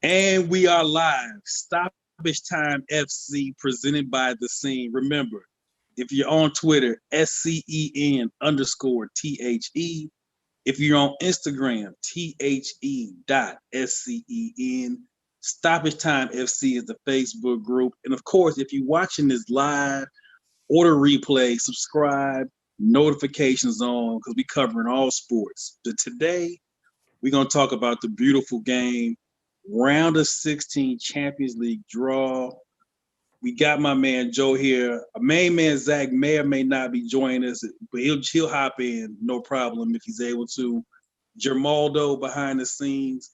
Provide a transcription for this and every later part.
And we are live. Stoppage Time FC presented by The Scene. Remember, if you're on Twitter, SCEN_THE. If you're on Instagram, THE.SCEN. Stoppage Time FC is the Facebook group. And of course, if you're watching this live, order replay, subscribe, notifications on, because we're covering all sports. But today, we're going to talk about the beautiful game, round of 16 Champions League draw. We got my man Joe here. Our main man Zach may or may not be joining us, but he'll hop in, no problem if he's able to. Germaldo behind the scenes.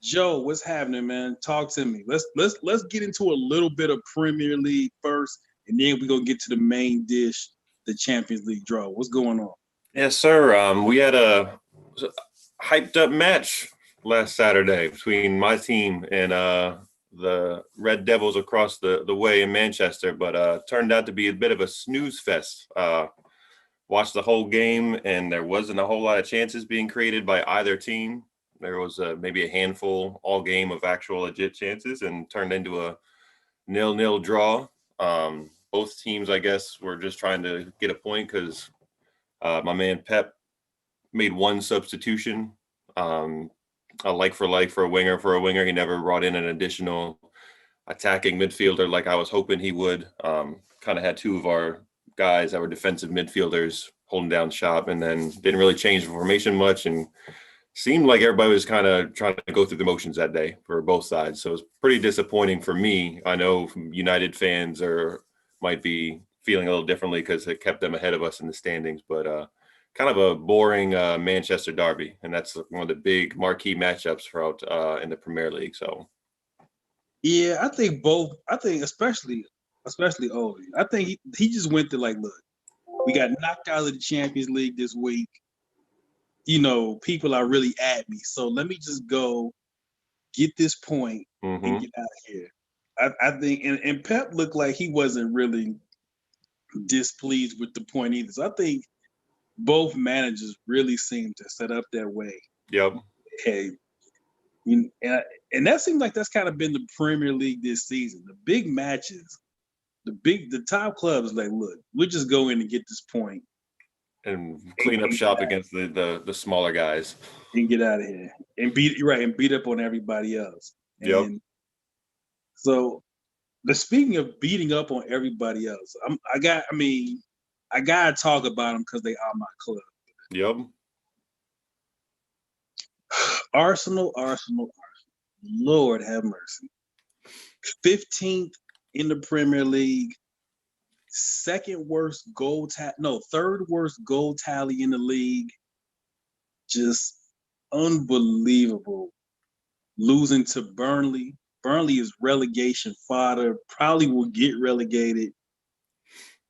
Joe, what's happening, man? Talk to me. Let's get into a little bit of Premier League first, and then we're gonna get to the main dish, the Champions League draw. What's going on? Yes, sir. We had a hyped up match last Saturday between my team and the Red Devils across the way in Manchester, but turned out to be a bit of a snooze fest. Watched the whole game, and there wasn't a whole lot of chances being created by either team. There was maybe a handful all game of actual legit chances, and turned into a 0-0 draw. Both teams, I guess, were just trying to get a point because my man Pep made one substitution, a like for a winger. He never brought in an additional attacking midfielder like I was hoping he would. Kind of had two of our guys that were defensive midfielders holding down shop, and then didn't really change the formation much, and seemed like everybody was kind of trying to go through the motions that day for both sides. So it was pretty disappointing for me. I know United fans might be feeling a little differently because it kept them ahead of us in the standings, but kind of a boring Manchester derby, and that's one of the big marquee matchups throughout in the Premier League. So, yeah, I think both. I think especially Ole. I think he just went to like, look, we got knocked out of the Champions League this week. You know, people are really at me, so let me just go get this point and get out of here. I think, and Pep looked like he wasn't really displeased with the point either. So I think both managers really seem to set up their way. Yep. Hey, and that seems like that's kind of been the Premier League this season. The big matches, the top clubs, like, look, we'll just go in and get this point and clean up shop against the smaller guys and get out of here and beat up on everybody else. Yep. And so, speaking of beating up on everybody else, I gotta talk about them because they are my club. Yep. Arsenal. Lord have mercy. 15th in the Premier League. Third worst goal tally in the league. Just unbelievable. Losing to Burnley. Burnley is relegation fodder. Probably will get relegated.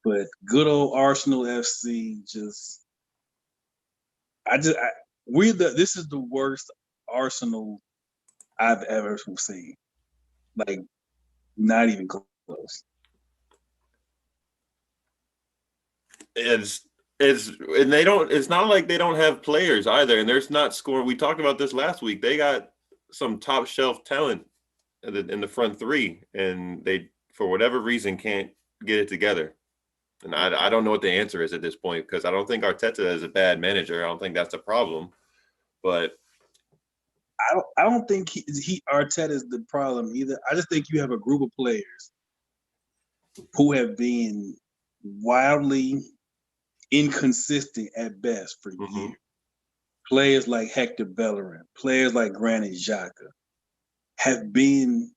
But good old Arsenal FC this is the worst Arsenal I've ever seen. Like, not even close. It's not like they don't have players either, and there's not scoring. We talked about this last week. They got some top shelf talent in the front three, and they, for whatever reason, can't get it together. And I don't know what the answer is at this point, because I don't think Arteta is a bad manager. I don't think that's a problem, but I don't think Arteta is the problem either. I just think you have a group of players who have been wildly inconsistent at best for years. Players like Hector Bellerin, players like Granit Xhaka have been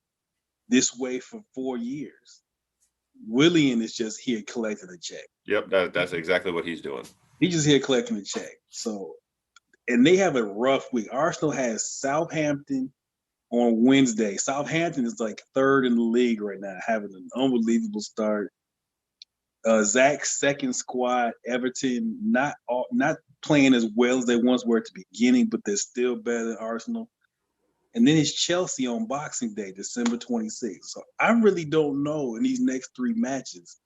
this way for 4 years. Willian is just here collecting a check. Yep, that's exactly what he's doing. He's just here collecting a check. So, and they have a rough week. Arsenal has Southampton on Wednesday. Southampton is like third in the league right now, having an unbelievable start. Zach's second squad, Everton, not playing as well as they once were at the beginning, but they're still better than Arsenal. And then it's Chelsea on Boxing Day, December 26th. So I really don't know in these next 3 matches.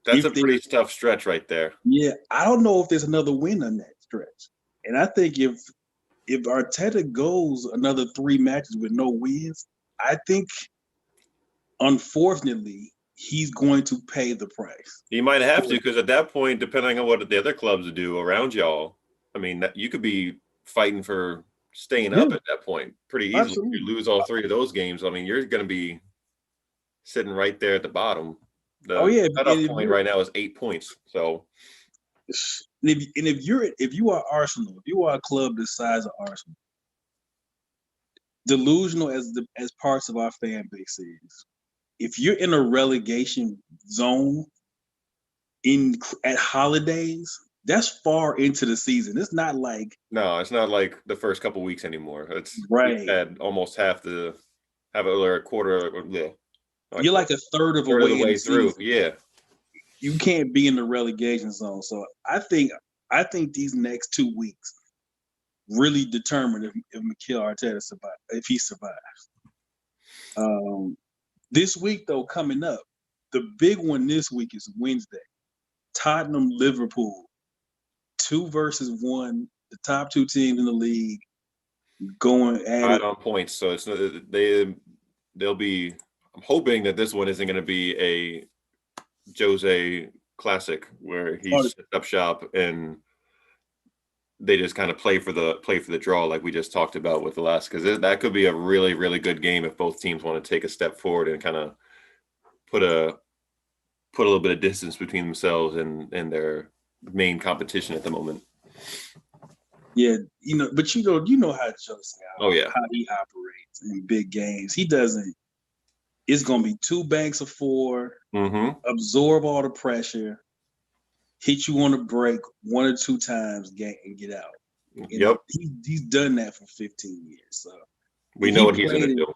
That's a pretty tough stretch right there. Yeah, I don't know if there's another win on that stretch. And I think if if Arteta goes another 3 matches with no wins, I think, unfortunately, he's going to pay the price. He might have to, because at that point, depending on what the other clubs do around y'all, I mean, you could be fighting for staying up at that point pretty easily. If you lose all 3 of those games, I mean, you're going to be sitting right there at the bottom. The cutoff point right now is 8 points. So, if you are Arsenal, if you are a club the size of Arsenal, delusional as parts of our fan base is, if you're in a relegation zone at holidays, that's far into the season. It's not like the first couple weeks anymore. It's right. We've had almost half a quarter. Yeah, you're like a third of the way through. Yeah, you can't be in the relegation zone. So I think these next 2 weeks really determine if Mikel Arteta survives, if he survives. This week though, coming up, the big one this week is Wednesday. Tottenham, Liverpool, 2 versus 1, the top 2 teams in the league going at it on points. So it's they'll be. I'm hoping that this one isn't going to be a Jose classic where he sets up shop and they just kind of play for the draw like we just talked about with the last, because that could be a really, really good game if both teams want to take a step forward and kind of put a little bit of distance between themselves and their main competition at the moment. Yeah, but you know how Jose, how he operates in big games. He doesn't. It's gonna be 2 banks of 4, absorb all the pressure, hit you on a break 1 or 2 times, and get out. Yep, he's done that for 15 years. So we know what he's gonna do.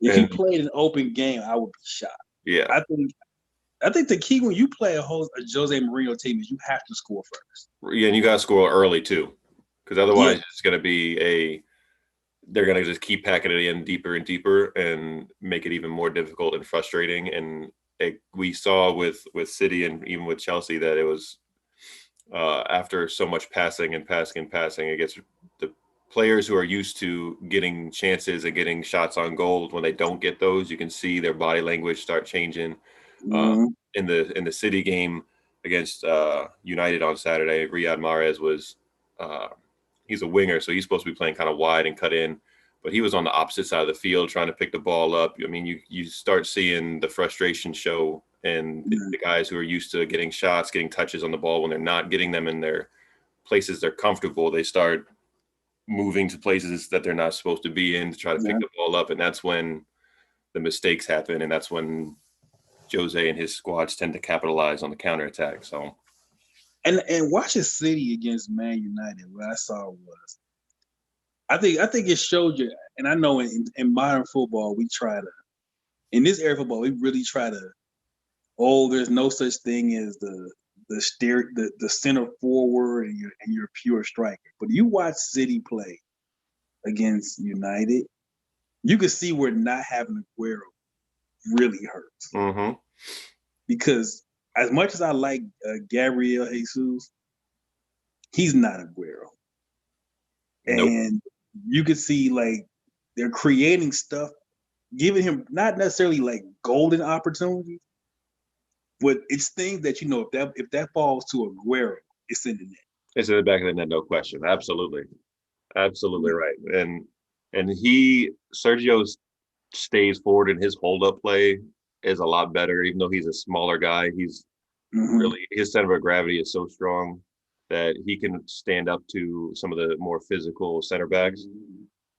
If he played an open game, I would be shocked. Yeah, I think the key when you play a Jose Mourinho team is you have to score first. Yeah, and you got to score early too, because otherwise it's going to be they're going to just keep packing it in deeper and deeper and make it even more difficult and frustrating. And we saw with City and even with Chelsea that it was after so much passing, it gets the players who are used to getting chances and getting shots on goal. When they don't get those, you can see their body language start changing. In the City game against United on Saturday, Riyad Mahrez was he's a winger, so he's supposed to be playing kind of wide and cut in, but he was on the opposite side of the field trying to pick the ball up. I mean, you start seeing the frustration show, and the guys who are used to getting shots, getting touches on the ball, when they're not getting them in their places they're comfortable, they start moving to places that they're not supposed to be in to try to pick the ball up, and that's when the mistakes happen, and that's when Jose and his squads tend to capitalize on the counterattack. So, and watching City against Man United, what I saw was, I think it showed you. And I know in modern football, in this era of football, we really try to. Oh, there's no such thing as the center forward and you're a pure striker. But you watch City play against United, you can see where not having Aguero really hurts. Because as much as I like Gabriel Jesus, he's not Aguero. Nope. And you can see like they're creating stuff, giving him not necessarily like golden opportunities, but it's things that if that falls to Aguero, it's in the net. It's in the back of the net, no question. Absolutely right. And Sergio stays forward, and his hold up play is a lot better, even though he's a smaller guy. He's really, his center of gravity is so strong that he can stand up to some of the more physical center backs.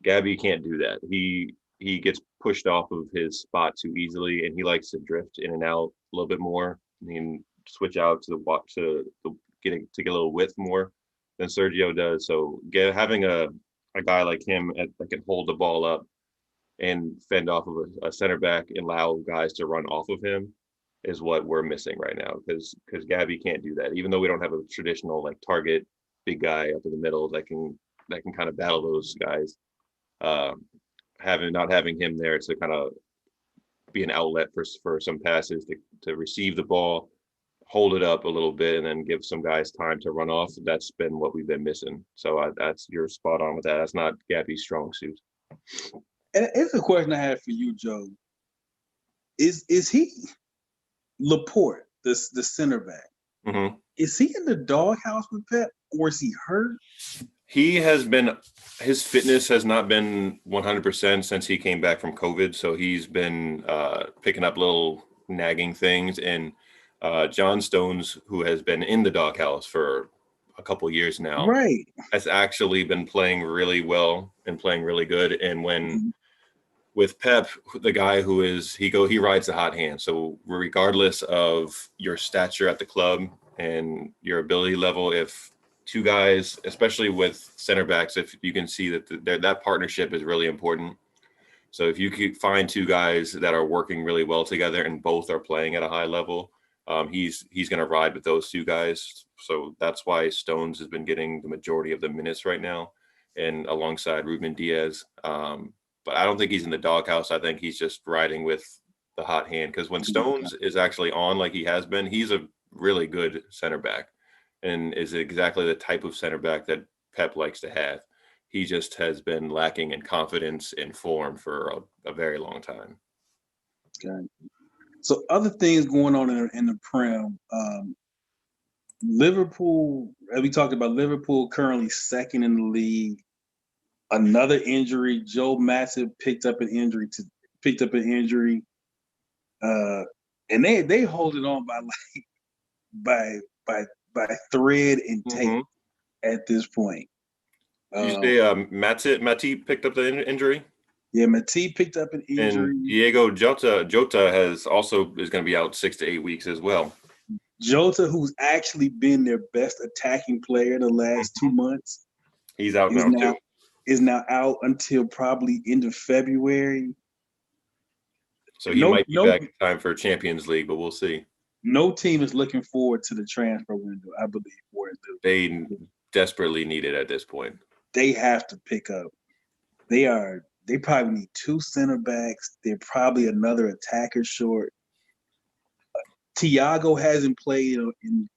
Gabby can't do that. He gets pushed off of his spot too easily, and he likes to drift in and out a little bit more. He can switch out to get a little width more than Sergio does. So having a guy like him that can hold the ball up and fend off of a center back and allow guys to run off of him is what we're missing right now, because Gabby can't do that. Even though we don't have a traditional like target big guy up in the middle that can kind of battle those guys, not having him there to kind of be an outlet for some passes to receive the ball hold it up a little bit and then give some guys time to run off. That's been what we've been missing. So that's you're spot on with that. That's not Gabby's strong suit. And it's a question I have for you, Joe. Is he Laporte, the center back? Mm-hmm. Is he in the doghouse with Pep, or is he hurt? He has been, his fitness has not been 100% since he came back from COVID. So he's been picking up little nagging things. And John Stones, who has been in the doghouse for a couple years now, Right. has actually been playing really well and playing really good. And when Mm-hmm. with Pep, the guy who is, he rides the hot hand. So regardless of your stature at the club and your ability level, if two guys, especially with center backs, if you can see that that partnership is really important. So if you could find two guys that are working really well together and both are playing at a high level, he's going to ride with those two guys. So that's why Stones has been getting the majority of the minutes right now, and alongside Ruben Diaz. But I don't think he's in the doghouse. I think he's just riding with the hot hand, because when Stones is actually on like he has been, he's a really good center back and is exactly the type of center back that Pep likes to have. He just has been lacking in confidence and form for a very long time. Okay. So other things going on in the Prem. Liverpool, as we talked about, Liverpool currently second in the league. Another injury. Joe Matip picked up an injury. And they hold it on by thread and tape at this point. Did you say Matip picked up the injury? Yeah, Matip picked up an injury. And Diego Jota is going to be out 6 to 8 weeks as well. Jota, who's actually been their best attacking player the last 2 months, he's out now too. Is now out until probably end of February. So he might be back in time for Champions League, but we'll see. No team is looking forward to the transfer window, I believe. They desperately need it at this point. They have to pick up. They probably need two center backs. They're probably another attacker short. Thiago hasn't played in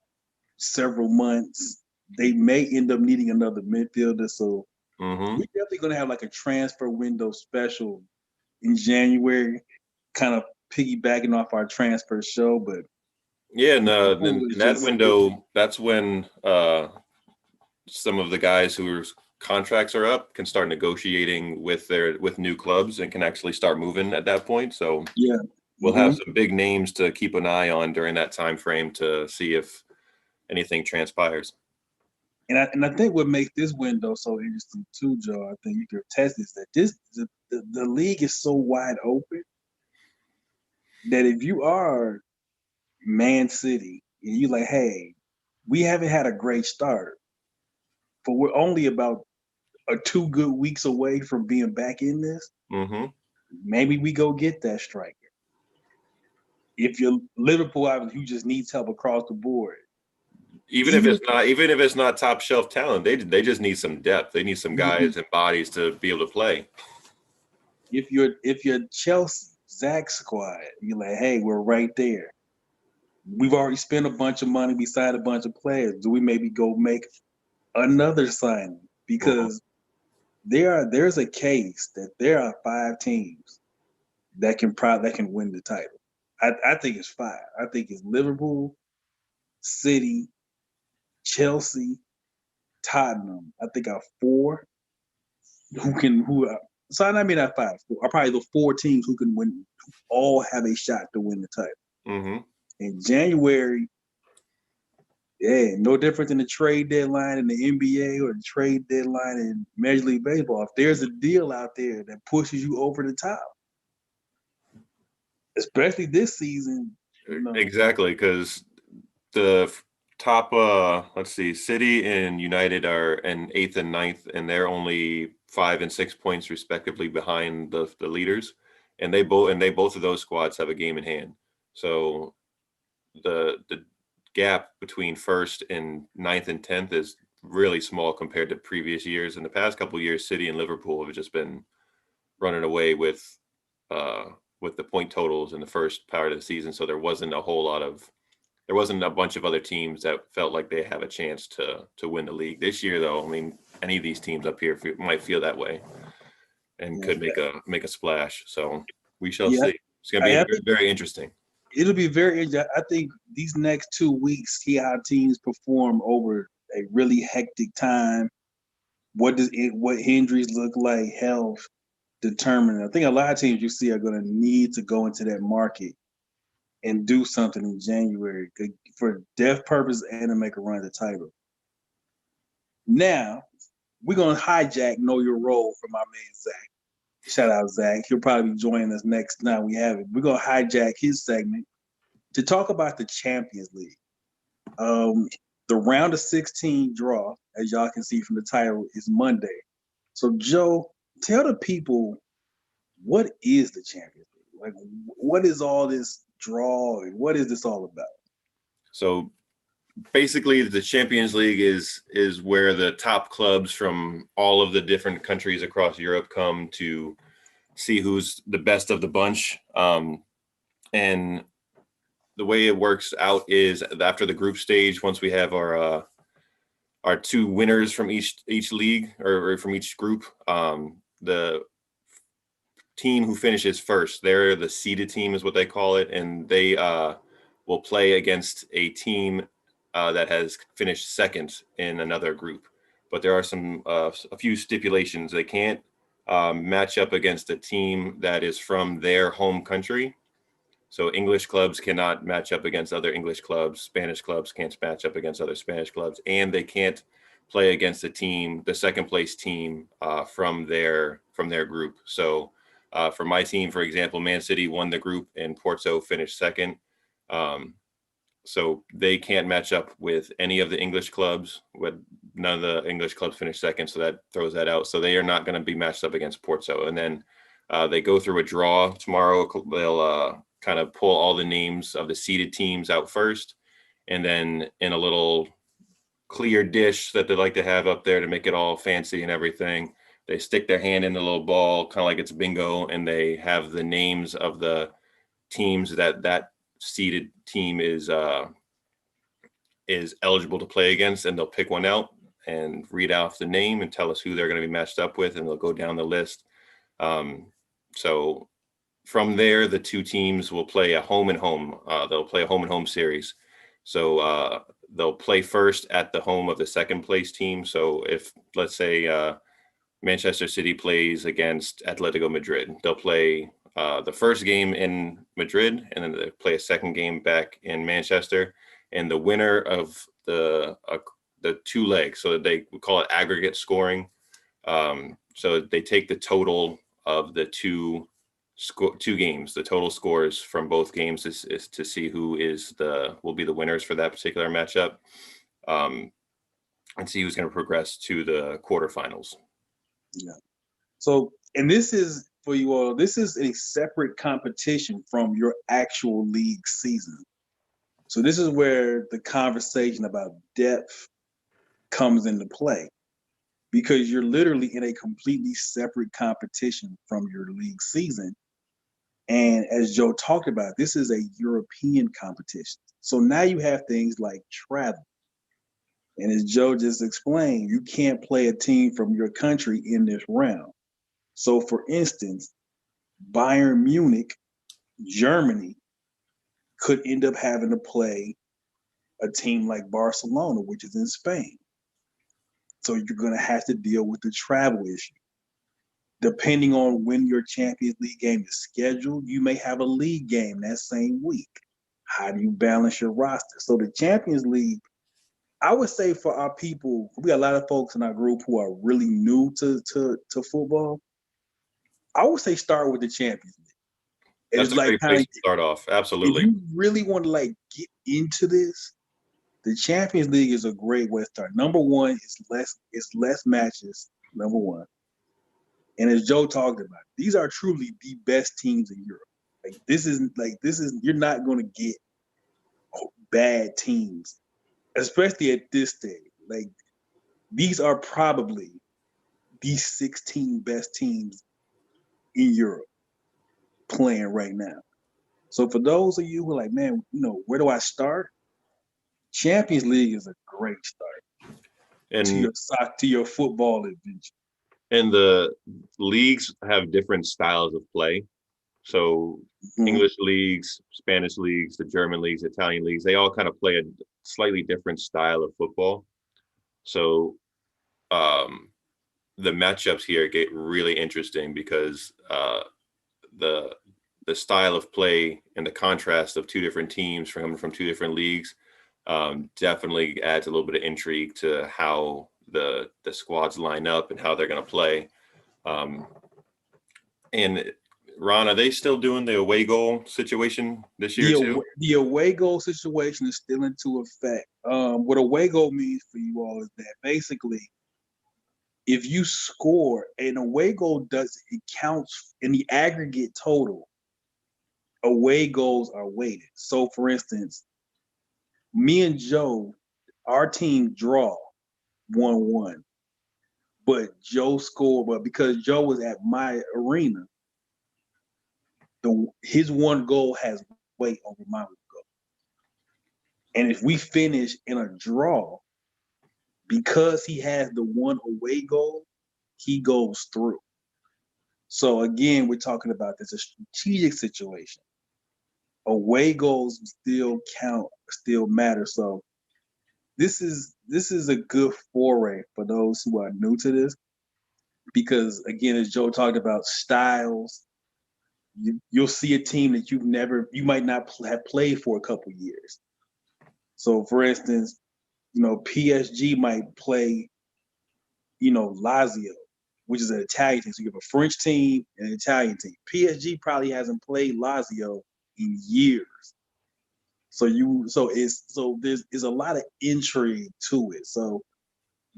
several months. They may end up needing another midfielder. So we're definitely going to have like a transfer window special in January, kind of piggybacking off our transfer show. But yeah, in that window, that's when some of the guys whose contracts are up can start negotiating with new clubs and can actually start moving at that point. So yeah, we'll have some big names to keep an eye on during that time frame to see if anything transpires. And I think what makes this window so interesting too, Joe, I think you can attest is that the league is so wide open that if you are Man City and you like, hey, we haven't had a great start, but we're only about 2 good weeks away from being back in this. Maybe we go get that striker. If you're Liverpool, who just needs help across the board. Even if it's not top shelf talent, they just need some depth. They need some guys and bodies to be able to play. If you're Chelsea, Zach squad, you're like, hey, we're right there. We've already spent a bunch of money beside a bunch of players. Do we maybe go make another signing? Because there's a case that there are 5 teams that can win the title. I think it's 5. I think it's Liverpool, City, Chelsea, Tottenham. I think are 4 so I mean not 5, 4 are probably the 4 teams who can win, who all have a shot to win the title. In January, no different than the trade deadline in the NBA or the trade deadline in Major League Baseball. If there's a deal out there that pushes you over the top, especially this season. Exactly, because the top, City and United are in 8th and 9th, and they're only 5 and 6 points respectively behind the leaders, and both of those squads have a game in hand. So the gap between 1st and 9th and 10th is really small compared to previous years. In the past couple of years, City and Liverpool have just been running away with the point totals in the first part of the season. So there wasn't a whole lot of there wasn't a bunch of other teams that felt like they have a chance to win the league this year. Though, I mean, any of these teams up here might feel that way and could make a splash. So we shall see. It's going to be very, very interesting. It'll be very interesting. I think these next 2 weeks, see how teams perform over a really hectic time. What injuries look like, health determined. I think a lot of teams you see are going to need to go into that market and do something in January for depth purpose and to make a run at the title. Now, we're going to hijack Know Your Role from my man, Zach. Shout out, Zach. He'll probably be joining us next time we have it. We're going to hijack his segment to talk about the Champions League. The round of 16 draw, as y'all can see from the title, is Monday. So, Joe, tell the people, what is the Champions League? Like, what is all this draw and what is this all about? So basically the Champions League is where the top clubs from all of the different countries across Europe come to see who's the best of the bunch. And the way it works out is after the group stage, once we have our 2 winners from each league or from each group, the team who finishes first, they're the seeded team is what they call it, and they will play against a team that has finished second in another group. But there are a few stipulations. They can't match up against a team that is from their home country. So English clubs cannot match up against other English clubs. Spanish clubs can't match up against other Spanish clubs, and they can't play against the second place team from their group. So for my team, for example, Man City won the group and Porto finished second. So they can't match up with any of the English clubs. None of the English clubs finished second, so that throws that out. So they are not going to be matched up against Porto. And then they go through a draw tomorrow. They'll kind of pull all the names of the seeded teams out first, and then in a little clear dish that they like to have up there to make it all fancy and everything, they stick their hand in the little ball, kind of like it's bingo, and they have the names of the teams that seeded team is eligible to play against, and they'll pick one out and read off the name and tell us who they're going to be matched up with, and they'll go down the list. So from there, the 2 teams will play a home and home. They'll play a home and home series. So they'll play first at the home of the second place team. So if, let's say, Manchester City plays against Atletico Madrid, they'll play the first game in Madrid, and then they play a second game back in Manchester. And the winner of the 2 legs, so they call it aggregate scoring. So they take the total of the two games, the total scores from both games is to see who will be the winners for that particular matchup, and see who's going to progress to the quarterfinals. Yeah. So, and this is for you all, this is a separate competition from your actual league season. So this is where the conversation about depth comes into play, because you're literally in a completely separate competition from your league season. And as Joe talked about, this is a European competition. So now you have things like travel. And as Joe just explained, you can't play a team from your country in this round. So for instance, Bayern Munich, Germany, could end up having to play a team like Barcelona, which is in Spain. So you're going to have to deal with the travel issue. Depending on when your Champions League game is scheduled, you may have a league game that same week. How do you balance your roster? So the Champions League, I would say for our people, we got a lot of folks in our group who are really new to football. I would say start with the Champions League. That's a great place to start off. Absolutely. If you really want to get into this, the Champions League is a great way to start. Number one, it's less matches. Number one. And as Joe talked about, these are truly the best teams in Europe. This is you're not going to get bad teams, especially at this stage. These are probably the 16 best teams in Europe playing right now. So for those of you who are like, man, where do I start? Champions League is a great start And to your football adventure. and the leagues have different styles of play. So Mhm. English leagues, Spanish leagues, the German leagues, Italian leagues, they all kind of play a slightly different style of football. So um, the matchups here get really interesting because the the style of play and the contrast of two different teams from two different leagues definitely adds a little bit of intrigue to how the squads line up and how they're going to play. Um, and Ron, are they still doing the away goal situation this year too? The away goal situation is still into effect. What away goal means for you all is that basically, if you score an away goal, it counts in the aggregate total. Away goals are weighted. So, for instance, me and Joe, our team draw 1-1, but Joe scored. But because Joe was at my arena, his one goal has weight over my goal. And if we finish in a draw, because he has the one away goal, he goes through. So again, we're talking about this a strategic situation. Away goals still count, still matter. So this is a good foray for those who are new to this, because again, as Joe talked about styles, you'll see a team that you might not have played for a couple years. So for instance, PSG might play, Lazio, which is an Italian team. So you have a French team and an Italian team. PSG probably hasn't played Lazio in years. There's a lot of intrigue to it. So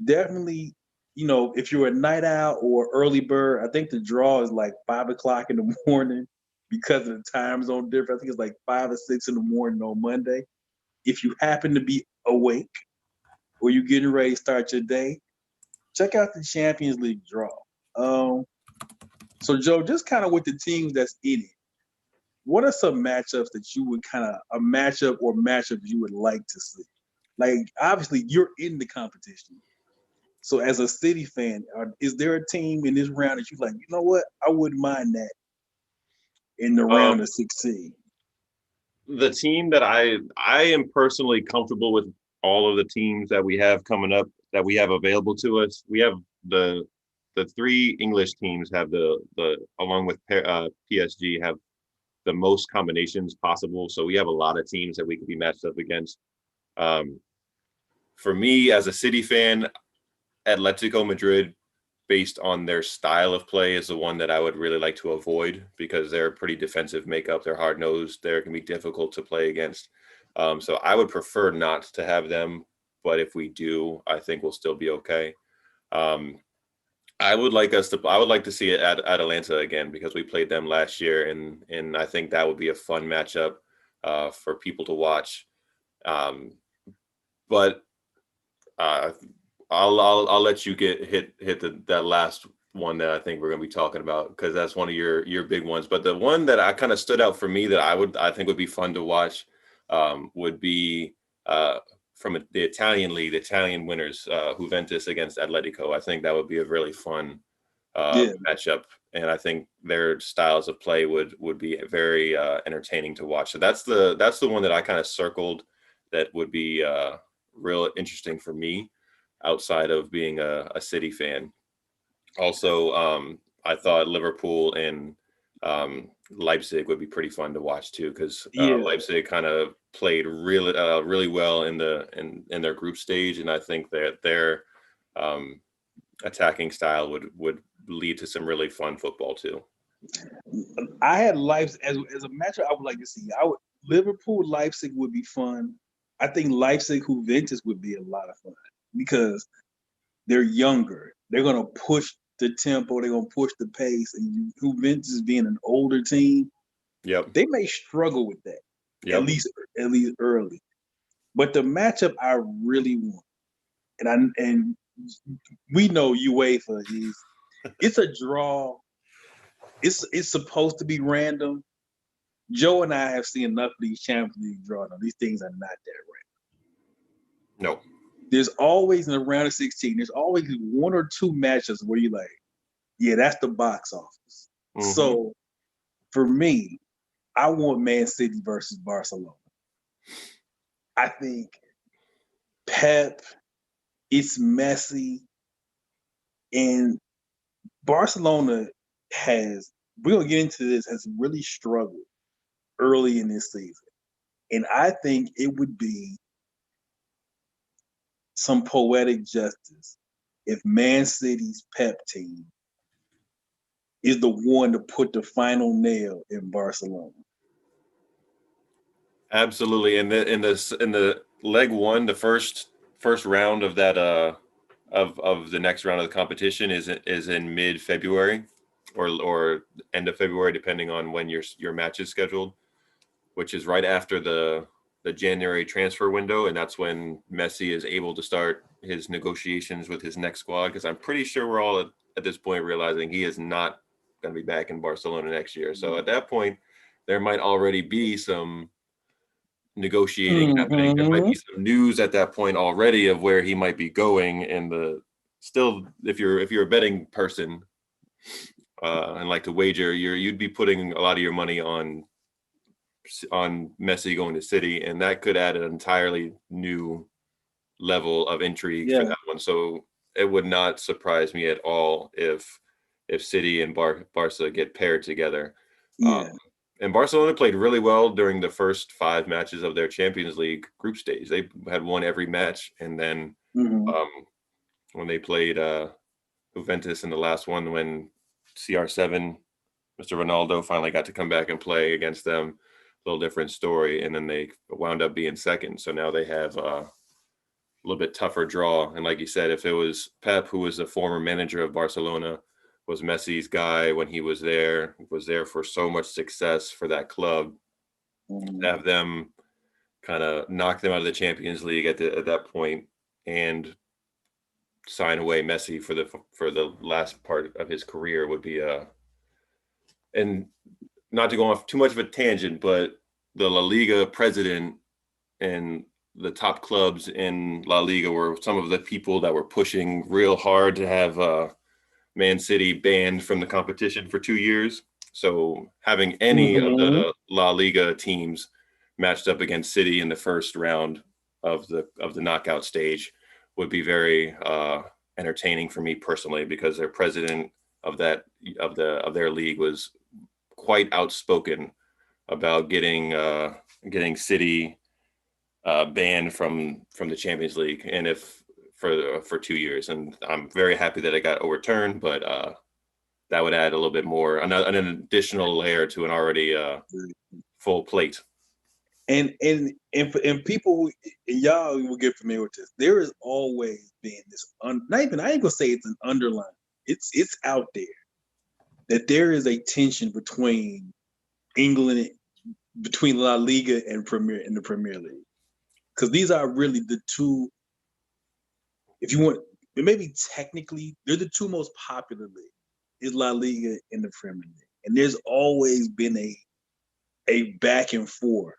definitely, if you're a night owl or early bird, I think the draw is like 5 o'clock in the morning because of the time zone difference. I think it's like 5 or 6 in the morning on Monday. If you happen to be awake or you're getting ready to start your day, check out the Champions League draw. So Joe, just kind of with the teams that's in it, what are some matchups that you would matchups you would like to see? Like obviously you're in the competition. So as a City fan, is there a team in this round that you like, you know what, I wouldn't mind that in the round of 16? The team that I am personally comfortable with all of the teams that we have coming up that we have available to us. We have the three English teams have the along with PSG have the most combinations possible. So we have a lot of teams that we could be matched up against. For me as a City fan, Atletico Madrid, based on their style of play, is the one that I would really like to avoid because they're a pretty defensive makeup. They're hard nosed. They're going to be difficult to play against. So I would prefer not to have them. But if we do, I think we'll still be okay. I would like to see it at Atalanta again because we played them last year, and I think that would be a fun matchup for people to watch. But I'll let you hit that last one that I think we're going to be talking about because that's one of your big ones. But the one that I kind of stood out for me that I think would be fun to watch would be from the Italian league, the Italian winners, Juventus against Atletico. I think that would be a really fun matchup, and I think their styles of play would be very entertaining to watch. So that's the one that I kind of circled that would be real interesting for me outside of being a City fan. Also, I thought Liverpool and Leipzig would be pretty fun to watch too, because Leipzig kind of played really well in their group stage, and I think that their attacking style would lead to some really fun football too. I had Leipzig as a matchup I would like to see. Liverpool Leipzig would be fun. I think Leipzig Juventus would be a lot of fun because they're younger. They're gonna push the tempo. They're gonna push the pace. And Juventus being an older team, they may struggle with that at least early. But the matchup I really want, and we know UEFA it's a draw. It's supposed to be random. Joe and I have seen enough of these Champions League draws. These things are not that random. No. There's always in the round of 16, there's always one or two matches where you're like, yeah, that's the box office. Mm-hmm. So for me, I want Man City versus Barcelona. I think Pep, it's messy, and Barcelona we're going to get into this, has really struggled early in this season. And I think it would be some poetic justice if Man City's Pep team is the one to put the final nail in Barcelona. Absolutely. In the leg one, the first round of that of the next round of the competition is in mid-February or end of February, depending on when your match is scheduled, which is right after the January transfer window, and that's when Messi is able to start his negotiations with his next squad. Because I'm pretty sure we're all at this point realizing he is not going to be back in Barcelona next year. So at that point, there might already be some negotiating happening. There might be some news at that point already of where he might be going. And still, if you're a betting person and like to wager, you'd be putting a lot of your money on Messi going to City, and that could add an entirely new level of intrigue for that one. So it would not surprise me at all if City and Barca get paired together. And Barcelona played really well during the first 5 matches of their Champions League group stage. They had won every match, and then when they played Juventus in the last one, when CR7, Mr. Ronaldo, finally got to come back and play against them, a little different story, and then they wound up being second. So now they have a little bit tougher draw. And like you said, if it was Pep, who was a former manager of Barcelona, was Messi's guy when he was there for so much success for that club, to have them kind of knock them out of the Champions League at that point and sign away Messi for the last part of his career would be and not to go off too much of a tangent, but the La Liga president and the top clubs in La Liga were some of the people that were pushing real hard to have Man City banned from the competition for 2 years. So having any of the La Liga teams matched up against City in the first round of the knockout stage would be very entertaining for me personally, because their president of their league was quite outspoken about getting City banned from the Champions League, and if for 2 years. And I'm very happy that it got overturned, but that would add a little bit more, an additional layer to an already full plate. And people, y'all will get familiar with this. There has always been this. I ain't gonna say it's an underline. It's out there that there is a tension between England, between La Liga and the Premier League, because these are really the two. If you want, maybe technically, they're the two most popular leagues. Is La Liga and the Premier League, and there's always been a back and forth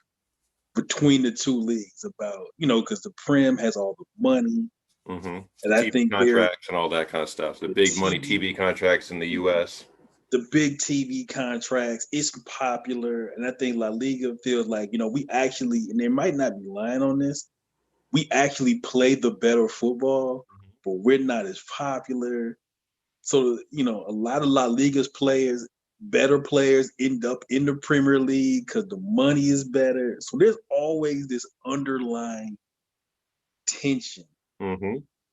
between the two leagues about, because the Prem has all the money, and I think contracts and all that kind of stuff. The big money TV contracts in the U.S. The big TV contracts, it's popular, and I think La Liga feels like, we actually, and they might not be lying on this, we actually play the better football, but we're not as popular. So, a lot of La Liga's players, better players, end up in the Premier League because the money is better. So there's always this underlying tension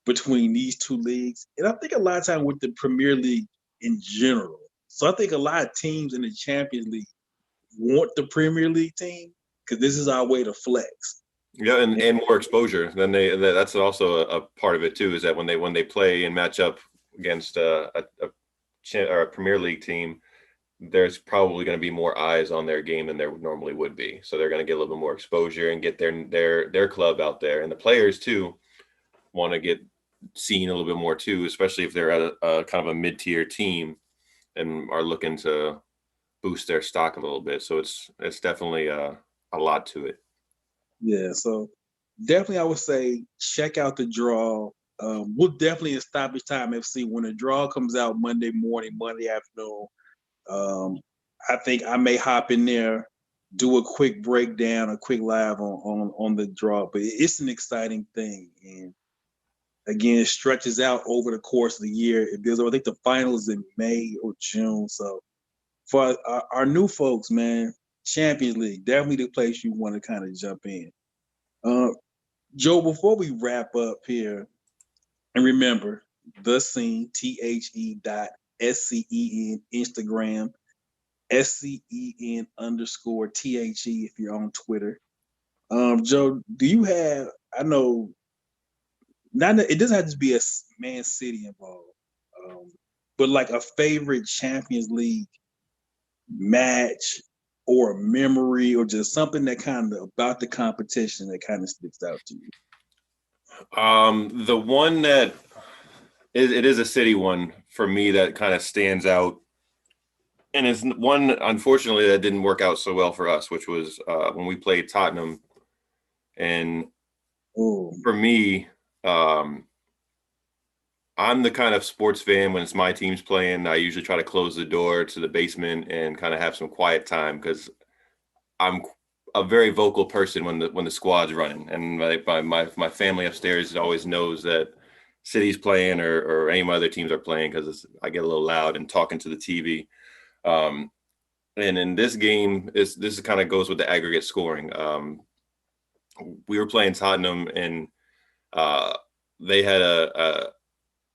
between these two leagues. And I think a lot of time with the Premier League in general. So I think a lot of teams in the Champions League want the Premier League team because this is our way to flex. Yeah, and more exposure. Then that's also a part of it too, is that when they play and match up against a Premier League team, there's probably going to be more eyes on their game than there normally would be. So they're going to get a little bit more exposure and get their club out there. And the players too want to get seen a little bit more too, especially if they're at a kind of a mid-tier team and are looking to boost their stock a little bit. So it's definitely a lot to it. Yeah. So definitely I would say check out the draw. We'll definitely in Stoppage Time FC when the draw comes out Monday morning, Monday afternoon. I think I may hop in there, do a quick breakdown, a quick live on the draw. But it's an exciting thing, and again, it stretches out over the course of the year. I think the finals in May or June. So for our new folks, man, Champions League definitely the place you want to kind of jump in. Uh, Joe, before we wrap up here, and remember the scene THE.SCEN Instagram SCEN_THE if you're on Twitter. Joe, do you have? I know not. It doesn't have to be a Man City involved, but like a favorite Champions League match or a memory or just something that kind of about the competition that kind of sticks out to you. The one that it is a City one for me that kind of stands out, and it's one unfortunately that didn't work out so well for us, which was when we played Tottenham. And for me, I'm the kind of sports fan when it's my team's playing, I usually try to close the door to the basement and kind of have some quiet time because I'm a very vocal person when the squad's running, and my family upstairs always knows that City's playing or any of my other teams are playing because I get a little loud and talking to the TV. And in this game, this kind of goes with the aggregate scoring. We were playing Tottenham, and they had an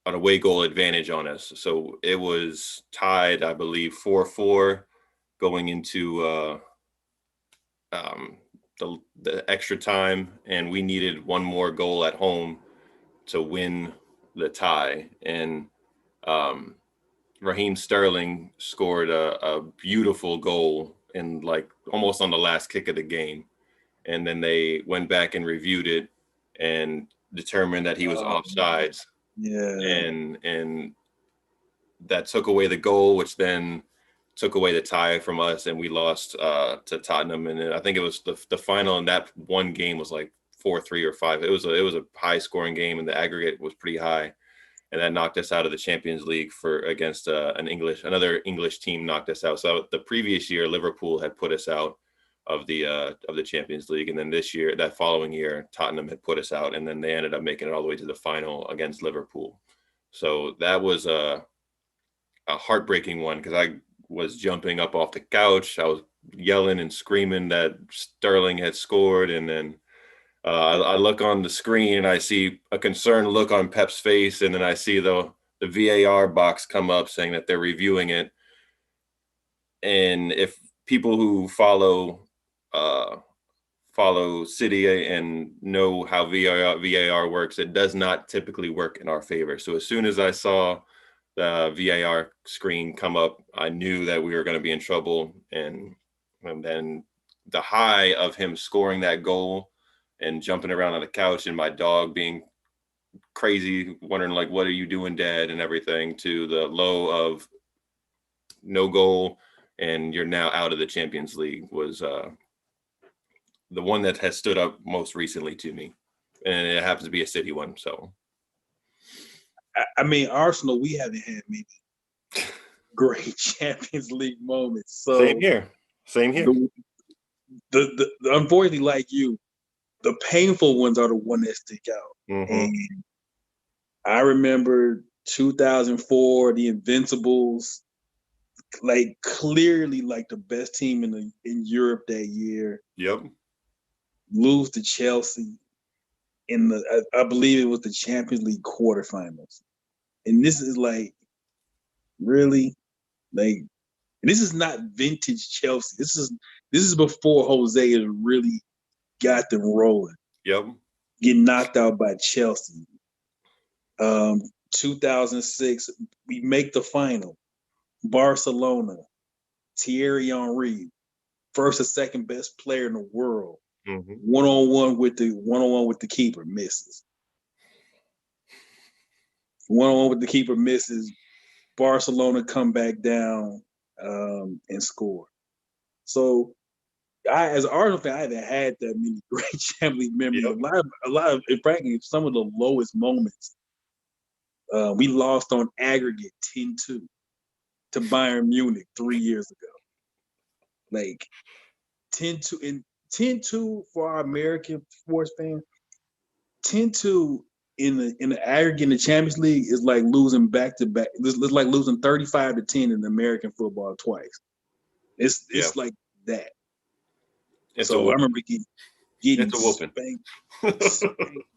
away goal advantage on us, so it was tied, I believe, 4-4 going into the extra time, and we needed one more goal at home to win the tie. And Raheem Sterling scored a beautiful goal in like almost on the last kick of the game. And then they went back and reviewed it and determined that he was offsides. Yeah. And that took away the goal, which then took away the tie from us, and we lost to Tottenham. And I think it was the final in that one game was like 4-3 or 5. It was a high scoring game, and the aggregate was pretty high, and that knocked us out of the Champions League against another English team knocked us out. So the previous year, Liverpool had put us out of the Champions League, and then that following year, Tottenham had put us out, and then they ended up making it all the way to the final against Liverpool. So that was a heartbreaking one because I was jumping up off the couch. I was yelling and screaming that Sterling had scored. And then I look on the screen and I see a concerned look on Pep's face. And then I see the VAR box come up saying that they're reviewing it. And if people who follow City and know how VAR works, it does not typically work in our favor. So as soon as I saw the VAR screen come up, I knew that we were going to be in trouble. And then the high of him scoring that goal and jumping around on the couch and my dog being crazy, wondering like, what are you doing, Dad, and everything, to the low of no goal and you're now out of the Champions League was the one that has stood up most recently to me. And it happens to be a City one, so. I mean, Arsenal, we haven't had many great Champions League moments. So Same here. The unfortunately, like you, the painful ones are the ones that stick out. Mm-hmm. And I remember 2004, the Invincibles, like clearly like the best team in Europe that year. Yep. Lose to Chelsea in I believe it was the Champions League quarterfinals. And this is like, really? Like, this is not vintage Chelsea. This is before Jose has really got them rolling. Yep. Getting knocked out by Chelsea. 2006, we make the final. Barcelona, Thierry Henry, first or second best player in the world. Mm-hmm. One-on-one with the keeper, misses. One-on-one with the keeper, misses. Barcelona come back down and score. So as an Arsenal fan, I haven't had that many great Champions League memories. Yep. A lot of, and frankly, some of the lowest moments. We lost on aggregate 10-2 to Bayern Munich 3 years ago. Like 10-2 and 10-2 for our American sports fans. 10-2 in the aggregate in the Champions League is like losing back to back. It's like losing 35-10 in American football twice. Yeah. It's like that. It's So I remember getting a whooping. spanked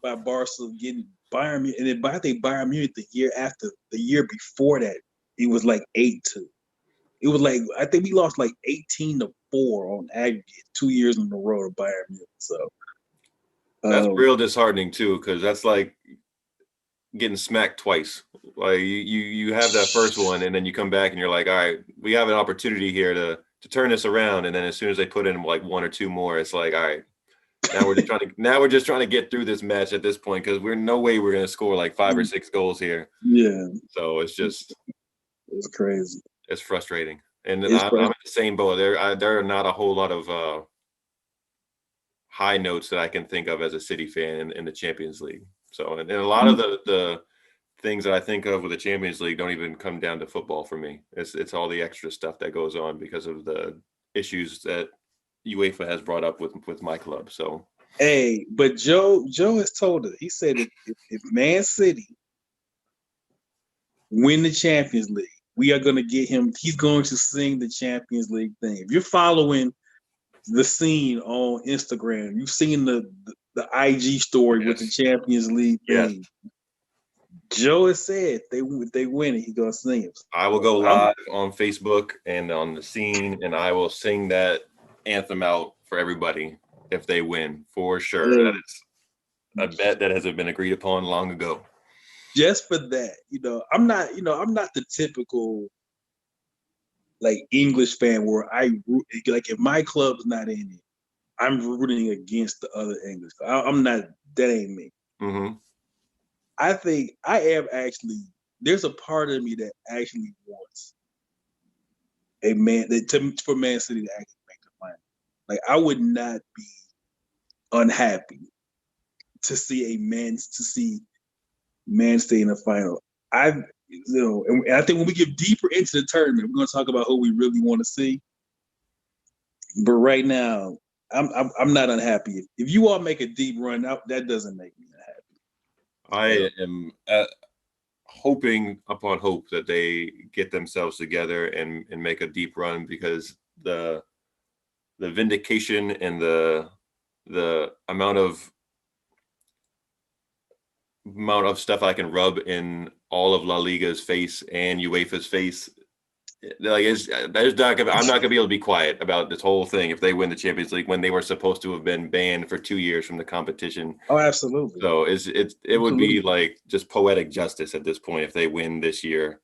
by Barcelona, getting Bayern Munich, and then I think Bayern Munich the year before that, it was like 8-2. It was like I think we lost like 18-4 on aggregate 2 years in a row to Bayern Munich. So that's real disheartening too, because that's like getting smacked twice. Like you have that first one, and then you come back and you're like, all right, we have an opportunity here to turn this around, and then as soon as they put in like one or two more, it's like, all right, now we're just trying to get through this match at this point, because we're no way we're gonna score like 5 or 6 goals here. Yeah. So it's crazy. It's frustrating, and I'm in the same boat. There are not a whole lot of high notes that I can think of as a City fan in the Champions League. So, and a lot of the things that I think of with the Champions League don't even come down to football for me. It's all the extra stuff that goes on because of the issues that UEFA has brought up with my club. So, hey, but Joe has told us. He said if Man City win the Champions League, we are going to get him. He's going to sing the Champions League thing. If you're following the scene on Instagram, you've seen the IG story with the Champions League thing. Joe has said if they win it, he's gonna sing it. I will go live on Facebook and on the scene, and I will sing that anthem out for everybody if they win, for sure. That is a bet that has been agreed upon long ago. Just for that, I'm not the typical like English fan where I root, like if my club's not in it, I'm rooting against the other English. I'm not. That ain't me. Mm-hmm. I think I am actually. There's a part of me that actually wants for Man City to actually make the final. Like I would not be unhappy to see Man City in the final. And I think when we get deeper into the tournament, we're going to talk about who we really want to see. But right now, I'm not unhappy. If you all make a deep run, that doesn't make me unhappy. I am hoping upon hope that they get themselves together and make a deep run, because the vindication and the amount of stuff I can rub in all of La Liga's face and UEFA's face, like I'm not gonna be able to be quiet about this whole thing if they win the Champions League when they were supposed to have been banned for 2 years from the competition. Oh, absolutely. So it would be like just poetic justice at this point if they win this year,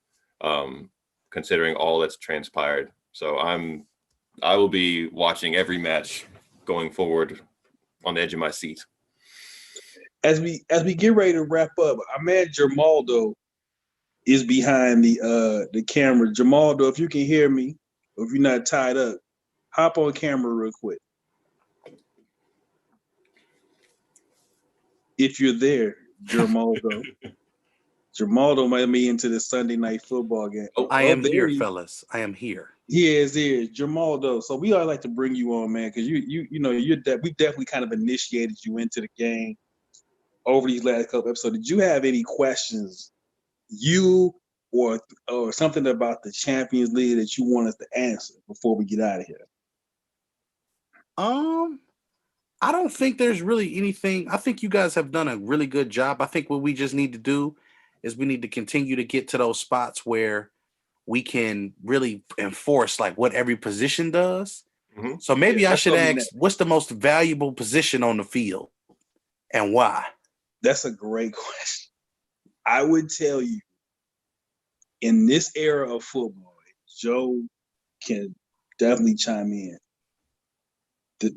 considering all that's transpired. So I will be watching every match going forward on the edge of my seat. As we get ready to wrap up, our man Jamaldo is behind the camera. Jamaldo, if you can hear me, or if you're not tied up, hop on camera real quick. If you're there, Jamaldo. Jamaldo might be into the Sunday night football game. I am here, fellas. I am here. He is Jamaldo. So we all like to bring you on, man, because we definitely kind of initiated you into the game over these last couple episodes. Did you have any questions, or something about the Champions League that you want us to answer before we get out of here? I don't think there's really anything. I think you guys have done a really good job. I think what we just need to do is we need to continue to get to those spots where we can really enforce like what every position does. Mm-hmm. So maybe I should ask, what's the most valuable position on the field and why? That's a great question. I would tell you, in this era of football, Joe can definitely chime in. The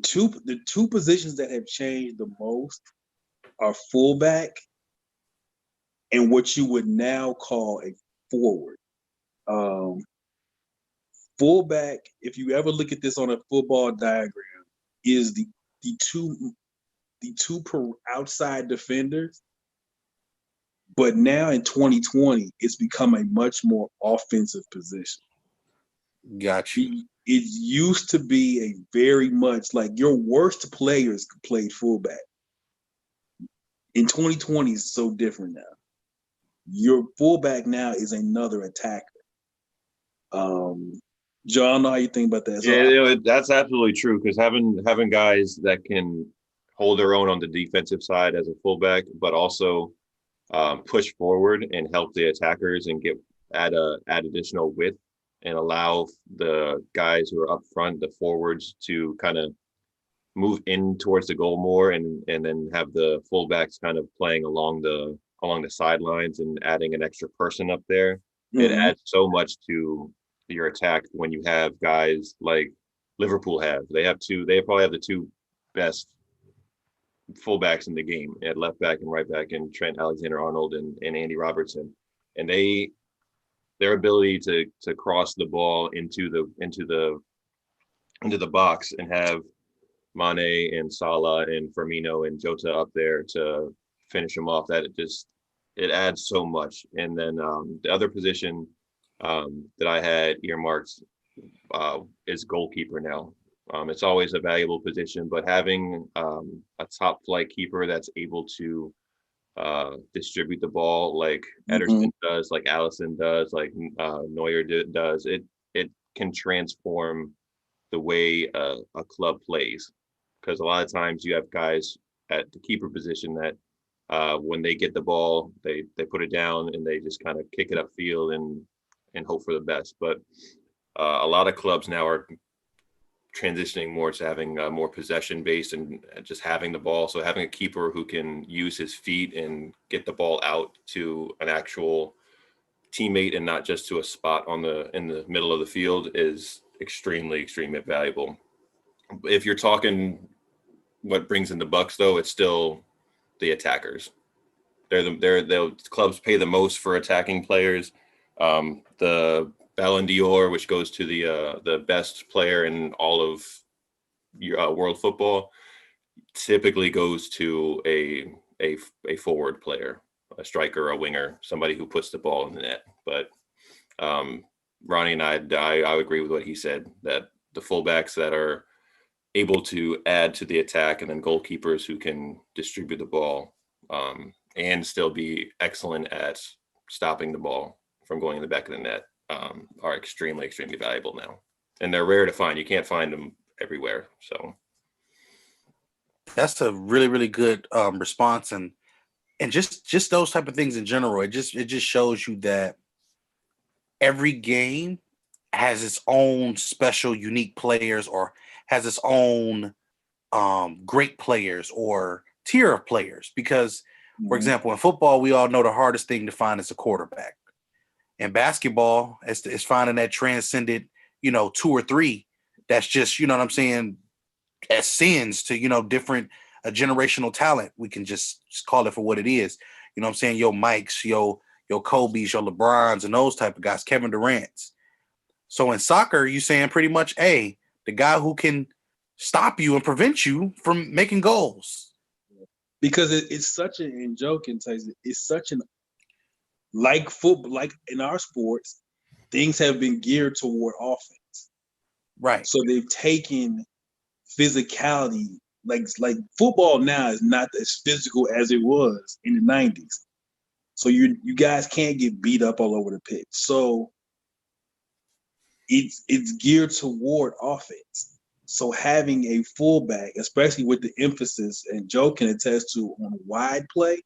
two positions that have changed the most are fullback and what you would now call a forward. Fullback, if you ever look at this on a football diagram, is the two outside defenders. But now in 2020, it's become a much more offensive position. Got you. It used to be a very much like your worst players played fullback. In 2020, it's so different now. Your fullback now is another attacker. John, I don't know how you think about that. Yeah, that's absolutely true, because having guys that can hold their own on the defensive side as a fullback, but also push forward and help the attackers and add additional width and allow the guys who are up front, the forwards, to kind of move in towards the goal more, and then have the fullbacks kind of playing along the sidelines and adding an extra person up there. Mm-hmm. It adds so much to your attack when you have guys like Liverpool have. They probably have the two best fullbacks in the game at left back and right back, and Trent Alexander-Arnold and Andy Robertson. And their ability to cross the ball into the box and have Mane and Salah and Firmino and Jota up there to finish them off, that it adds so much. And then the other position that I had earmarked is goalkeeper now. It's always a valuable position, but having a top flight keeper that's able to distribute the ball like Ederson does, like Alisson does, like Neuer does, it can transform the way a club plays. Because a lot of times you have guys at the keeper position that when they get the ball, they put it down and they just kind of kick it upfield and hope for the best. But a lot of clubs now are transitioning more to having more possession based and just having the ball. So having a keeper who can use his feet and get the ball out to an actual teammate and not just to a spot in the middle of the field is extremely, extremely valuable. If you're talking what brings in the bucks, though, it's still the attackers. The clubs pay the most for attacking players. The Ballon d'Or, which goes to the best player in all of world football, typically goes to a forward player, a striker, a winger, somebody who puts the ball in the net. But Ronnie and I agree with what he said, that the fullbacks that are able to add to the attack, and then goalkeepers who can distribute the ball and still be excellent at stopping the ball from going in the back of the net, are extremely, extremely valuable now. And they're rare to find. You can't find them everywhere. So that's a really, really good response. And just those type of things in general, it just shows you that every game has its own special, unique players, or has its own great players or tier of players. Because, for example, in football, we all know the hardest thing to find is a quarterback. In basketball, it's finding that transcendent, 2 or 3. That's just, you know what I'm saying, ascends to, different generational talent. We can just call it for what it is. You know what I'm saying? Your Mikes, your Kobe's, your LeBrons, and those type of guys, Kevin Durant's. So in soccer, you're saying pretty much, the guy who can stop you and prevent you from making goals. Because it's such an, in joking, it's such an, like football, like in our sports, things have been geared toward offense. Right. So they've taken physicality, like football now is not as physical as it was in the 90s. So you guys can't get beat up all over the pitch. So it's geared toward offense. So having a fullback, especially with the emphasis, and Joe can attest to, on wide play,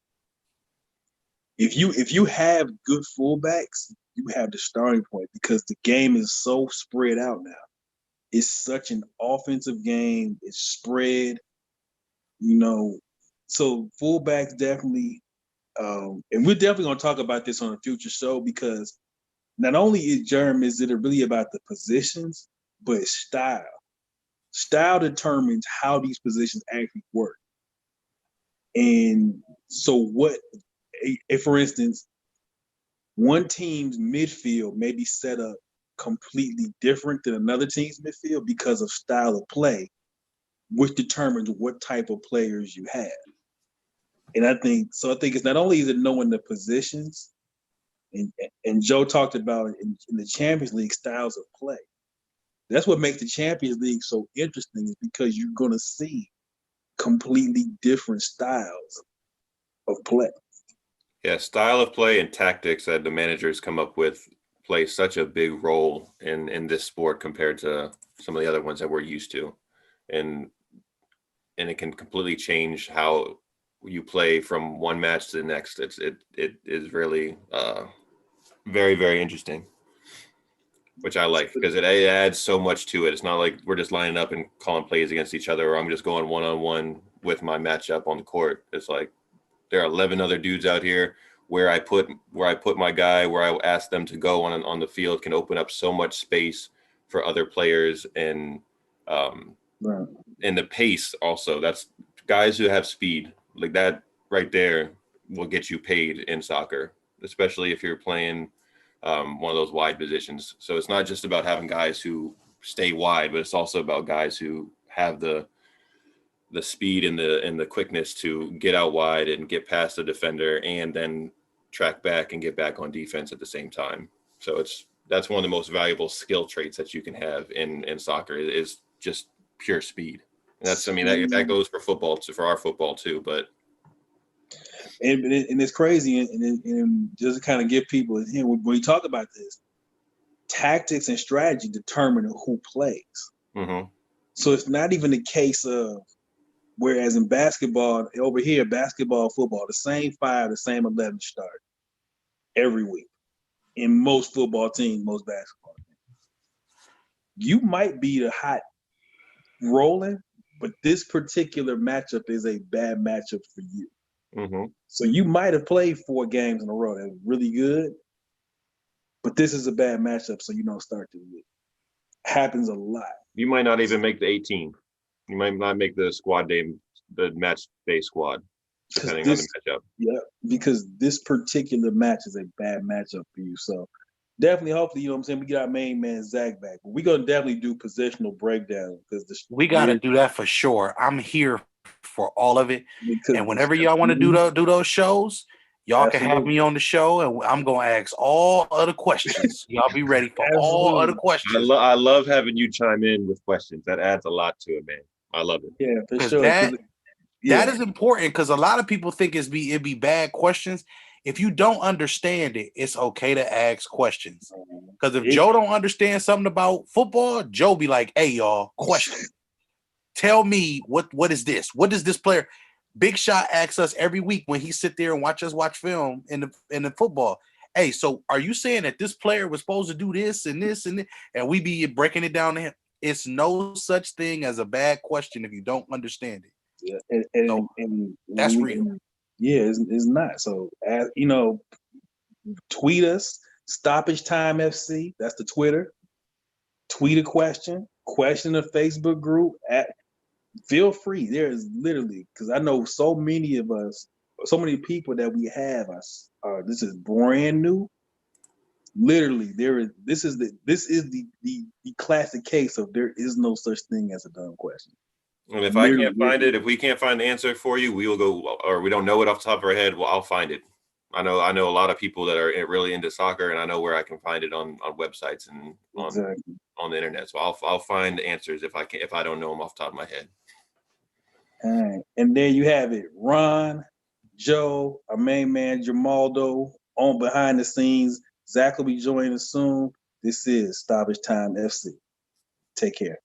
if you have good fullbacks, you have the starting point, because the game is so spread out now. It's such an offensive game. It's spread, so fullbacks definitely, and we're definitely going to talk about this on a future show, because not only is it really about the positions, but style. Style determines how these positions actually work. And so for instance, one team's midfield may be set up completely different than another team's midfield because of style of play. which determines what type of players you have. And I think it's not only is it knowing the positions, and Joe talked about in the Champions League styles of play. That's what makes the Champions League so interesting, is because you're going to see completely different styles of play. Yeah, style of play and tactics that the managers come up with play such a big role in this sport compared to some of the other ones that we're used to. And it can completely change how you play from one match to the next. It is really very, very interesting, which I like, because it adds so much to it. It's not like we're just lining up and calling plays against each other, or I'm just going one-on-one with my matchup on the court. It's like there are 11 other dudes out here. Where I put my guy, where I ask them to go on the field, can open up so much space for other players, and Right. and the pace also. That's guys who have speed like that right there will get you paid in soccer, especially if you're playing one of those wide positions. So it's not just about having guys who stay wide, but it's also about guys who have the speed and the quickness to get out wide and get past the defender, and then track back and get back on defense at the same time. So that's one of the most valuable skill traits that you can have in soccer, is just pure speed. And that goes for football too, for our football too. But and it's crazy, and just to kind of give people, when we talk about this, tactics and strategy determine who plays. mm-hmm. So it's not even a case of, whereas in basketball, over here, basketball, football, the same 5, the same 11 start every week. In most football teams, most basketball teams, you might be the hot rolling, but this particular matchup is a bad matchup for you. Mm-hmm. So you might have played 4 games in a row that was really good, but this is a bad matchup, so you don't start the week. Happens a lot. You might not even make the 18. You might not make the squad day, the match day squad, depending on the matchup. Yeah, because this particular match is a bad matchup for you. So definitely, hopefully, you know what I'm saying, we get our main man Zach back. But we're gonna definitely do positional breakdown, because we gotta do that for sure. I'm here for all of it. And whenever y'all want to do those shows, y'all can have me on the show, and I'm gonna ask all other questions. Y'all be ready for all other questions. I love having you chime in with questions. That adds a lot to it, man. I love it. Yeah, for sure. That is important, because a lot of people think it'd be bad questions. If you don't understand it, it's okay to ask questions. Because if Joe don't understand something about football, Joe be like, "Hey, y'all, question. Tell me what is this? What does this player?" Big Shot asks us every week when he sit there and watch film in the football. Hey, so are you saying that this player was supposed to do this and this and this? And we be breaking it down to him. It's no such thing as a bad question if you don't understand it. Yeah, and that's real. Yeah, it's not. So, tweet us, Stoppage Time FC. That's the Twitter. Tweet a question the Facebook group. Feel free. There is literally, because I know so many of us, so many people that we have us. This is brand new. Literally, this is the classic case of there is no such thing as a dumb question. And if I can't find it, if we can't find the answer for you, we will go, or we don't know it off the top of our head, well, I'll find it. I know a lot of people that are really into soccer, and I know where I can find it on websites and on the internet. So I'll find answers if I don't know them off the top of my head. All right. And there you have it. Ron, Joe, our main man Jamaldo on behind the scenes. Zach will be joining us soon. This is Stoppage Time FC. Take care.